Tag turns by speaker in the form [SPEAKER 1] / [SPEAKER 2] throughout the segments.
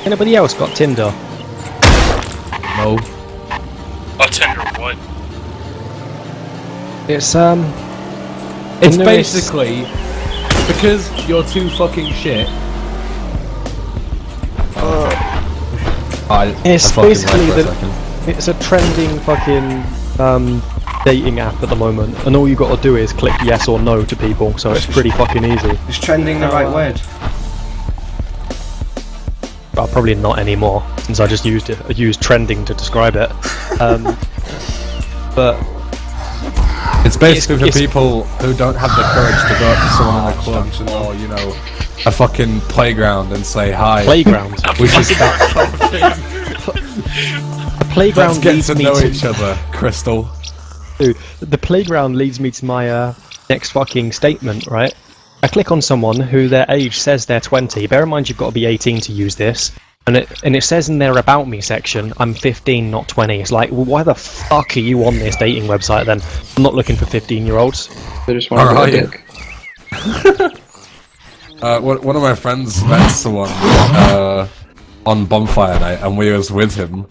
[SPEAKER 1] Anybody else got Tinder?
[SPEAKER 2] No.
[SPEAKER 3] Oh, Tinder what?
[SPEAKER 1] It's
[SPEAKER 2] It's basically because you're too fucking shit.
[SPEAKER 1] It's basically it's a trending fucking dating app at the moment, and all you got to do is click yes or no to people, so it's pretty fucking easy.
[SPEAKER 4] Is trending the right word?
[SPEAKER 1] Well, probably not anymore, since I just used it. I used trending to describe it. But
[SPEAKER 2] it's basically for people who don't have the courage to go up to someone in a club or, you know, a fucking playground and say hi.
[SPEAKER 1] Playground.
[SPEAKER 2] We should start talking.
[SPEAKER 1] The playground
[SPEAKER 2] Let's get
[SPEAKER 1] leads
[SPEAKER 2] to
[SPEAKER 1] me
[SPEAKER 2] know
[SPEAKER 1] to
[SPEAKER 2] each other, Crystal.
[SPEAKER 1] Dude, the playground leads me to my next fucking statement, right? I click on someone who their age says they're 20. Bear in mind you've got to be 18 to use this. And it says in their About Me section, I'm 15, not 20. It's like, well, why the fuck are you on this dating website then? I'm not looking for 15-year-olds.
[SPEAKER 5] They just want to get a dick.
[SPEAKER 2] One of my friends met someone on bonfire night, and we was with him,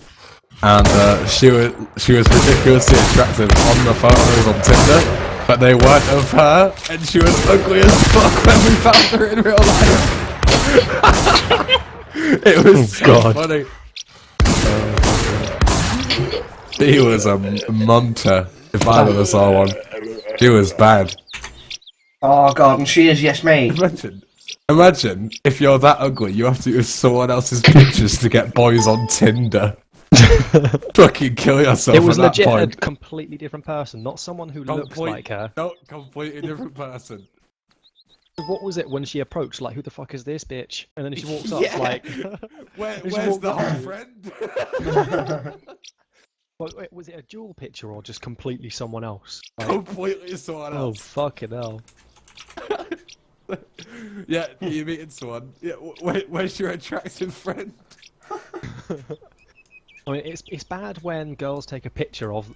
[SPEAKER 2] and she was ridiculously attractive on the photos on Tinder, but they weren't of her, and she was ugly as fuck when we found her in real life. It was so funny. He was a munter, if I ever saw one. He was bad.
[SPEAKER 4] Oh god, and she is yes mate.
[SPEAKER 2] Imagine if you're that ugly, you have to use someone else's pictures to get boys on Tinder. Fucking kill yourself.
[SPEAKER 1] It was
[SPEAKER 2] at that
[SPEAKER 1] legit
[SPEAKER 2] point.
[SPEAKER 1] a completely different person, not someone who looks like her.
[SPEAKER 2] No, completely different person.
[SPEAKER 1] What was it when she approached? Like, who the fuck is this bitch? And then she walks up,
[SPEAKER 4] Yeah.
[SPEAKER 1] like,
[SPEAKER 2] Where's the hot friend?
[SPEAKER 1] wait, was it a dual picture or just completely someone else? Like,
[SPEAKER 2] Completely someone
[SPEAKER 1] oh
[SPEAKER 2] else.
[SPEAKER 1] fucking hell!
[SPEAKER 2] Yeah, you're meeting someone. Yeah, where's your attractive friend?
[SPEAKER 1] I mean, it's bad when girls take a picture of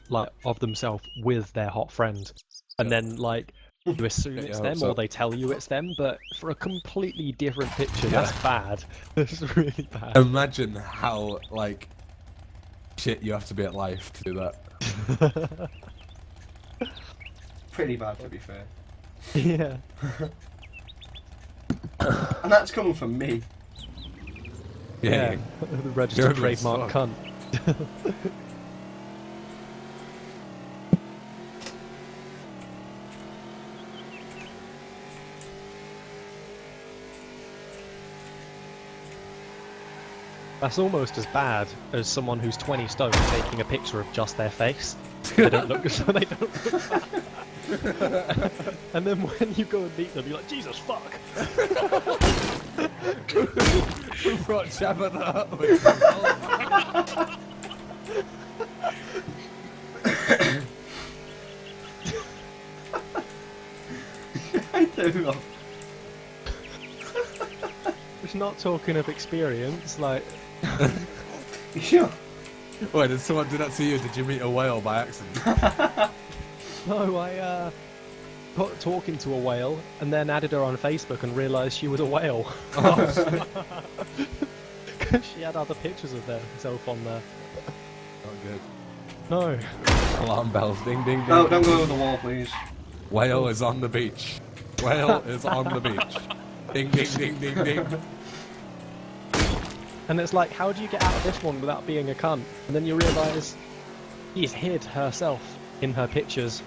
[SPEAKER 1] themselves with their hot friend, and then like you assume it's them or they tell you it's them, but for a completely different picture, that's bad. That's really bad.
[SPEAKER 2] Imagine how like shit you have to be at life to do that.
[SPEAKER 4] Pretty bad to be fair.
[SPEAKER 1] Yeah.
[SPEAKER 4] And that's coming from me.
[SPEAKER 1] Yeah. The registered trademark cunt. That's almost as bad as someone who's 20 stone taking a picture of just their face. They don't look so they don't look bad. And then when you go and meet them, you're like, Jesus fuck!
[SPEAKER 2] Who brought Jabba the Hutt with
[SPEAKER 4] I do not.
[SPEAKER 1] It's not talking of experience, like...
[SPEAKER 4] Sure.
[SPEAKER 2] Wait, did someone do that to you? Did you meet a whale by accident?
[SPEAKER 1] No, I got talking to a whale and then added her on Facebook and realised she was a whale. Because she had other pictures of herself on there.
[SPEAKER 2] Not good.
[SPEAKER 1] No.
[SPEAKER 2] Alarm bells, ding ding ding.
[SPEAKER 4] No, don't go over the wall, please.
[SPEAKER 2] Whale is on the beach. Whale is on the beach. Ding ding ding ding ding.
[SPEAKER 1] And it's like, how do you get out of this one without being a cunt? And then you realise she's hid herself in her pictures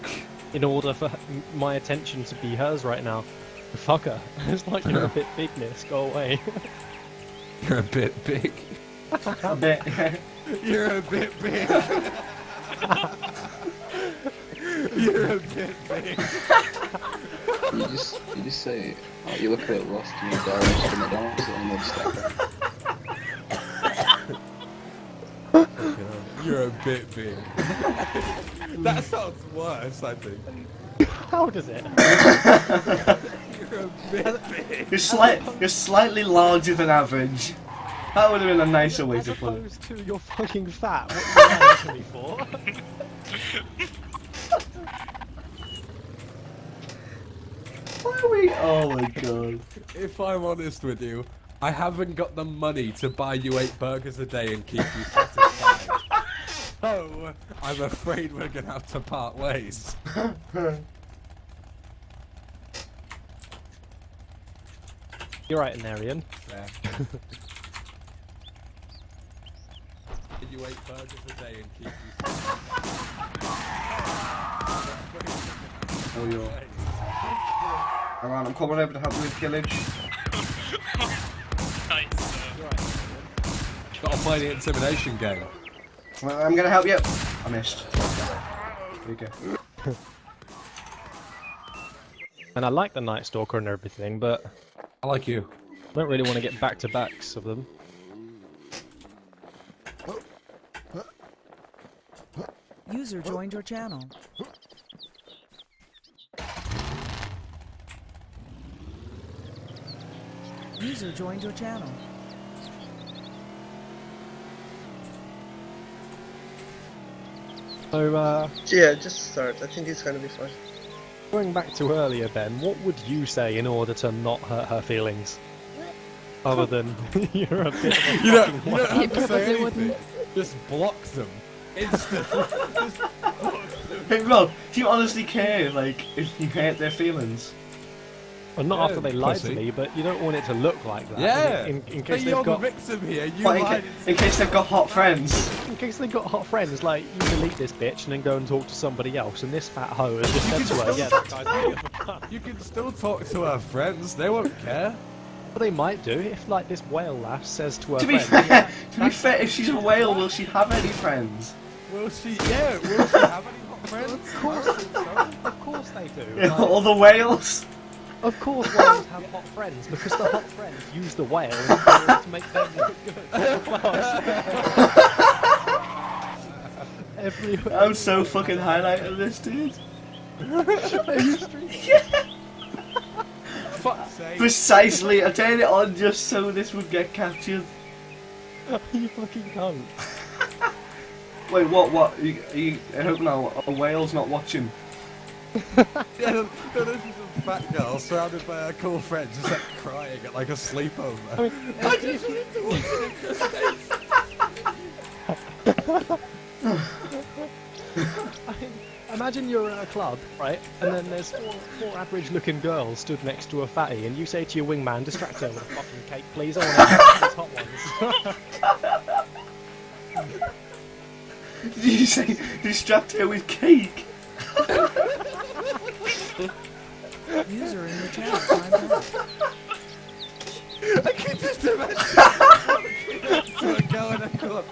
[SPEAKER 1] in order for my attention to be hers right now. Fuck her. It's like, you're a bit big, miss. Go away.
[SPEAKER 2] You're a bit big.
[SPEAKER 4] A bit.
[SPEAKER 2] You're a bit big. You're a bit big.
[SPEAKER 5] You just say, oh, you look a bit lost in your garage to McDonald's and then step up.
[SPEAKER 2] You're a bit big. That sounds worse, I think.
[SPEAKER 1] How does it?
[SPEAKER 2] You're a bit big.
[SPEAKER 4] You're slightly larger than average. That would have been a nicer way
[SPEAKER 1] As
[SPEAKER 4] to put it.
[SPEAKER 1] opposed to you're fucking fat. What are you lying to me for?
[SPEAKER 4] Why are we? Oh my god.
[SPEAKER 2] If I'm honest with you, I haven't got the money to buy you 8 burgers a day and keep you satisfied. So, I'm afraid we're gonna have to part ways.
[SPEAKER 1] You're right in there, Ian.
[SPEAKER 2] Yeah. You 8 burgers a day and keep you
[SPEAKER 4] Oh, you're... Hang on, I'm coming over to help you with pillage.
[SPEAKER 3] Nice.
[SPEAKER 2] Gotta play the intimidation game.
[SPEAKER 4] Well, I'm gonna help you. I missed. Here you go.
[SPEAKER 1] And I like the Night Stalker and everything, but
[SPEAKER 2] I like you.
[SPEAKER 1] I don't really want to get back-to-backs of them.
[SPEAKER 6] User joined your channel. User joined your channel.
[SPEAKER 1] So,
[SPEAKER 7] Yeah, just start. I think it's gonna be fine.
[SPEAKER 1] going back to earlier, Ben, what would you say in order to not hurt her feelings? Other than, you're a bit of a
[SPEAKER 2] You don't
[SPEAKER 1] fucking whack.
[SPEAKER 2] have to say anything. Just block them. Instantly. Just block them.
[SPEAKER 4] Hey Rob, do you honestly care, like, if you hurt their feelings?
[SPEAKER 1] Well, not
[SPEAKER 2] Yeah,
[SPEAKER 1] after they lied
[SPEAKER 2] pussy.
[SPEAKER 1] to me, but you don't want it to look like that.
[SPEAKER 2] Yeah.
[SPEAKER 1] In
[SPEAKER 2] But
[SPEAKER 1] case
[SPEAKER 2] you're
[SPEAKER 1] they've got,
[SPEAKER 2] the victim here. You
[SPEAKER 4] What,
[SPEAKER 2] lied.
[SPEAKER 4] in case they've got hot friends?
[SPEAKER 1] in case they've got hot friends, like you delete this bitch and then go and talk to somebody else, and this fat hoe has just said to her, "Yeah, that guy's a bit of a cunt."
[SPEAKER 2] You can still talk to her friends. They won't care.
[SPEAKER 1] Well, they might do if, like, this whale lass says to her
[SPEAKER 4] To be
[SPEAKER 1] friends,
[SPEAKER 4] fair, if she's a whale, will she have any friends?
[SPEAKER 2] Will she? Yeah. Will she have any hot friends? Of course.
[SPEAKER 1] "Of course they do."
[SPEAKER 4] Yeah,
[SPEAKER 1] Like,
[SPEAKER 4] all the whales?
[SPEAKER 1] of course, whales have hot friends because the hot friends use the whale in order to make them look good. Every
[SPEAKER 4] I'm so fucking highlighting this, dude.
[SPEAKER 2] Fuck's sake.
[SPEAKER 4] Precisely, I turned it on just so this would get captured.
[SPEAKER 1] you fucking cunt.
[SPEAKER 4] Wait, what? I hope now a whale's not watching.
[SPEAKER 2] Yeah, no, this is a fat girl surrounded by her cool friends, just like crying at like a sleepover. I just wanted to watch an infestation.
[SPEAKER 1] Imagine you're at a club, right? And then there's four average-looking girls stood next to a fatty, and you say to your wingman, "Distract her with a fucking cake, please. I want to have these hot ones."
[SPEAKER 4] Did you say distract her with cake?
[SPEAKER 6] User in your channel timed out.
[SPEAKER 2] I can just imagine to a girl in a club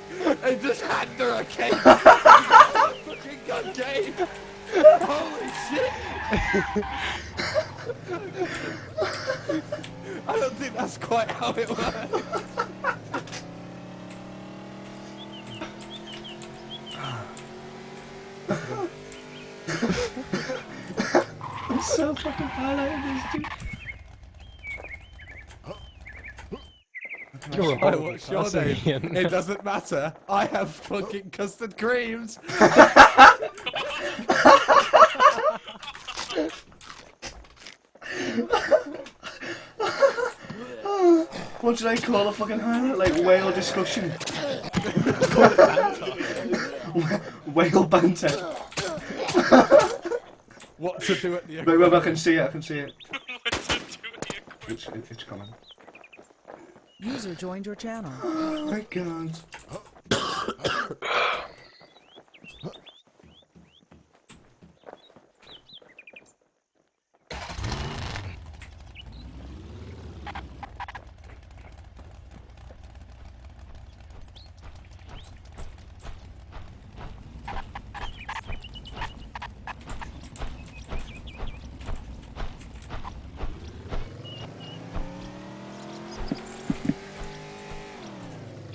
[SPEAKER 2] and just hand her a cake. Fucking gun game. Holy shit. I don't think that's quite how it works.
[SPEAKER 4] I'm so fucking highlighting this, dude.
[SPEAKER 1] You're a
[SPEAKER 2] Right,
[SPEAKER 1] horrible
[SPEAKER 2] what's your
[SPEAKER 1] person,
[SPEAKER 2] name?
[SPEAKER 1] Ian.
[SPEAKER 2] It doesn't matter. I have fucking custard creams.
[SPEAKER 4] What should I call a fucking highlight? Like whale discussion. Whale banter.
[SPEAKER 2] What to do at the
[SPEAKER 4] Wait, I can see it, I can see it.
[SPEAKER 3] What's it doing?
[SPEAKER 4] It's coming.
[SPEAKER 6] User joined your channel.
[SPEAKER 4] Oh my god.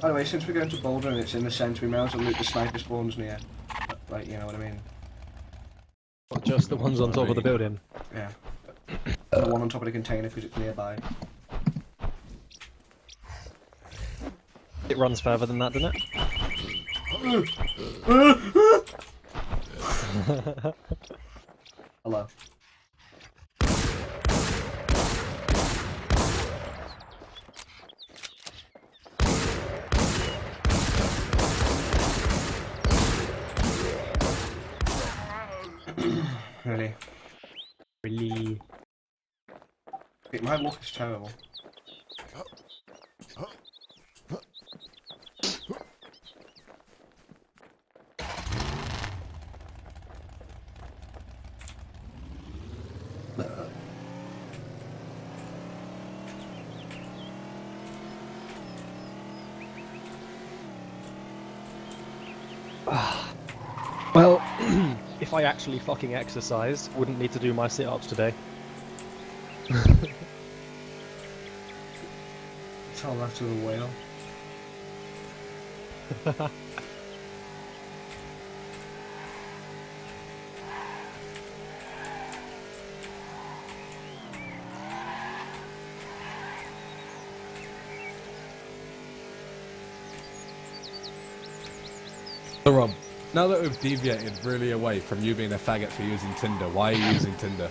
[SPEAKER 4] By the way, since we're going to Boulder and it's in the centre, we may as well loot the sniper spawns near. Like, you know what I mean?
[SPEAKER 1] Not just the ones on top of the building.
[SPEAKER 4] Yeah. The one on top of the container because it's nearby.
[SPEAKER 1] It runs further than that, doesn't it?
[SPEAKER 4] Hello. Really.
[SPEAKER 1] Really.
[SPEAKER 4] My luck is terrible.
[SPEAKER 1] Well, if I actually fucking exercised, wouldn't need to do my sit-ups today.
[SPEAKER 4] Tell that to a whale.
[SPEAKER 2] So Rob, now that we've deviated really away from you being a faggot for using Tinder, why are you using Tinder?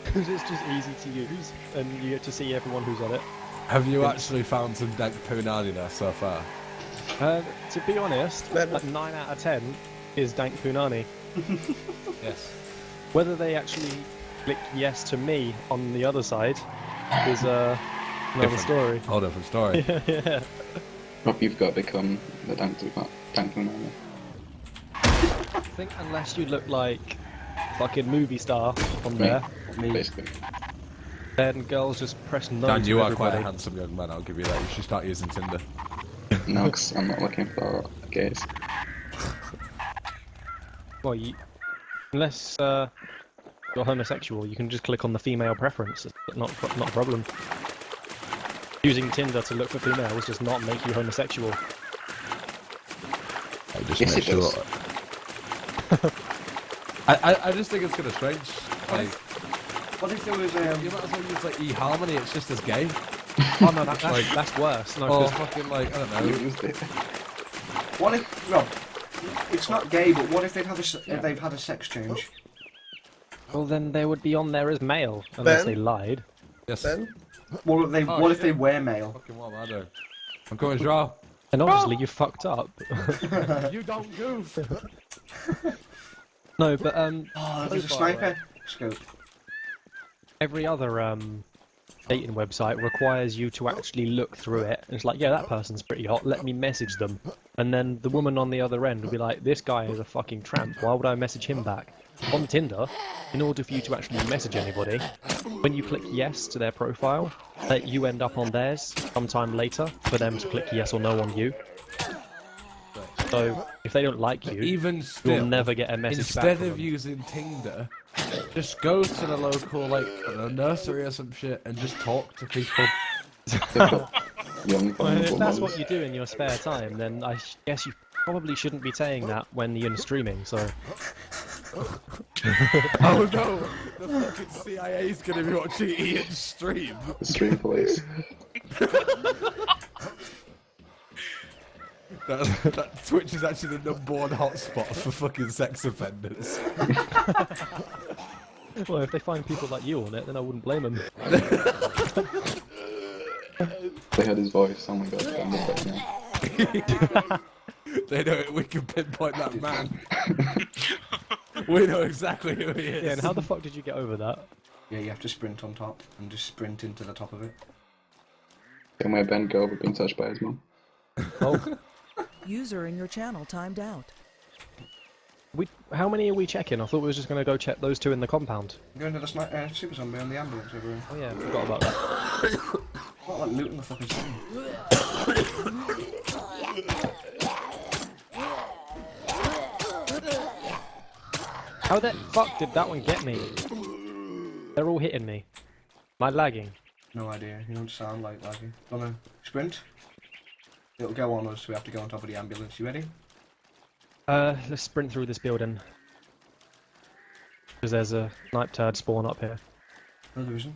[SPEAKER 1] Because it's just easy to use, and you get to see everyone who's on it.
[SPEAKER 2] Have you actually found some dank punani there so far?
[SPEAKER 1] To be honest,
[SPEAKER 7] Then-
[SPEAKER 1] 9 out of 10 is dank punani.
[SPEAKER 2] Yes.
[SPEAKER 1] Whether they actually click yes to me on the other side is another
[SPEAKER 2] Different.
[SPEAKER 1] story.
[SPEAKER 2] Whole different story.
[SPEAKER 1] Yeah.
[SPEAKER 5] Rob, you've got to become the dank punani.
[SPEAKER 1] I think unless you look like fucking movie star on there,
[SPEAKER 5] Basically.
[SPEAKER 1] then girls just press no
[SPEAKER 2] Dan,
[SPEAKER 1] to
[SPEAKER 2] you are
[SPEAKER 1] everybody.
[SPEAKER 2] quite a handsome young man, I'll give you that. You should start using Tinder.
[SPEAKER 5] No, because I'm not looking for gays.
[SPEAKER 1] Well, unless you're homosexual, you can just click on the female preference. It's not a problem. Using Tinder to look for females does not make you homosexual.
[SPEAKER 2] I just
[SPEAKER 5] Yes,
[SPEAKER 2] make
[SPEAKER 5] it does.
[SPEAKER 2] sure. I just think it's kind of strange. Like,
[SPEAKER 4] What if there was
[SPEAKER 2] you might as well use like eHarmony, it's just as gay.
[SPEAKER 1] Oh no, that's worse. No,
[SPEAKER 2] Or
[SPEAKER 1] 'cause
[SPEAKER 2] fucking like, I don't
[SPEAKER 5] You
[SPEAKER 2] know.
[SPEAKER 5] used it.
[SPEAKER 4] What if, Rob? It's not gay, but what if they've had if they've had a sex change?
[SPEAKER 1] well then they would be on there as male unless
[SPEAKER 7] Ben?
[SPEAKER 1] they lied.
[SPEAKER 2] Yes.
[SPEAKER 7] Ben?
[SPEAKER 4] What if they
[SPEAKER 2] Oh,
[SPEAKER 4] what if
[SPEAKER 2] shit.
[SPEAKER 4] they were male?
[SPEAKER 2] Fucking what am I doing? I'm coming, draw.
[SPEAKER 1] And obviously you fucked up.
[SPEAKER 2] You don't goof.
[SPEAKER 1] No, but
[SPEAKER 4] Oh, there's a
[SPEAKER 1] so far,
[SPEAKER 4] sniper scope.
[SPEAKER 1] every other dating website requires you to actually look through it. And it's like, yeah, that person's pretty hot. Let me message them. And then the woman on the other end will be like, this guy is a fucking tramp. Why would I message him back? On Tinder, in order for you to actually message anybody, when you click yes to their profile, that you end up on theirs sometime later for them to click yes or no on you. So if they don't like you,
[SPEAKER 2] Even still,
[SPEAKER 1] you'll never get a message back
[SPEAKER 2] instead
[SPEAKER 1] from
[SPEAKER 2] of
[SPEAKER 1] them.
[SPEAKER 2] using Tinder, just go to the local, like, I don't know, nursery or some shit and just talk to people.
[SPEAKER 5] They've got young,
[SPEAKER 1] Well, if
[SPEAKER 5] vulnerable
[SPEAKER 1] that's
[SPEAKER 5] mums.
[SPEAKER 1] what you do in your spare time, then I guess you probably shouldn't be saying that when you're streaming, so...
[SPEAKER 2] Oh no! The fucking CIA's gonna be watching Ian's stream.
[SPEAKER 5] The stream police.
[SPEAKER 2] That Twitch is actually the #1 hotspot for fucking sex offenders.
[SPEAKER 1] Well, if they find people like you on it, then I wouldn't blame them.
[SPEAKER 5] They heard his voice. Oh my god, I love that now.
[SPEAKER 2] They know it, we can pinpoint that man. We know exactly who he is.
[SPEAKER 1] Yeah, and how the fuck did you get over that?
[SPEAKER 4] Yeah, you have to sprint on top and just sprint into the top of it.
[SPEAKER 5] Same way Ben go over being touched by his mum.
[SPEAKER 1] Oh,
[SPEAKER 6] User in your channel timed out.
[SPEAKER 1] how many are we checking? I thought we were just going to go check those two in the compound.
[SPEAKER 4] Going to the super zombie on the ambulance over here.
[SPEAKER 1] Oh yeah, forgot about that.
[SPEAKER 4] Not like looting the fucking city.
[SPEAKER 1] How the fuck did that one get me? They're all hitting me. Am I lagging?
[SPEAKER 4] No idea. You don't sound like laggy. Gonna sprint. It'll go on us. We have to go on top of the ambulance. You ready?
[SPEAKER 1] Let's sprint through this building. Because there's a snipe turd spawn up here.
[SPEAKER 4] No, there isn't.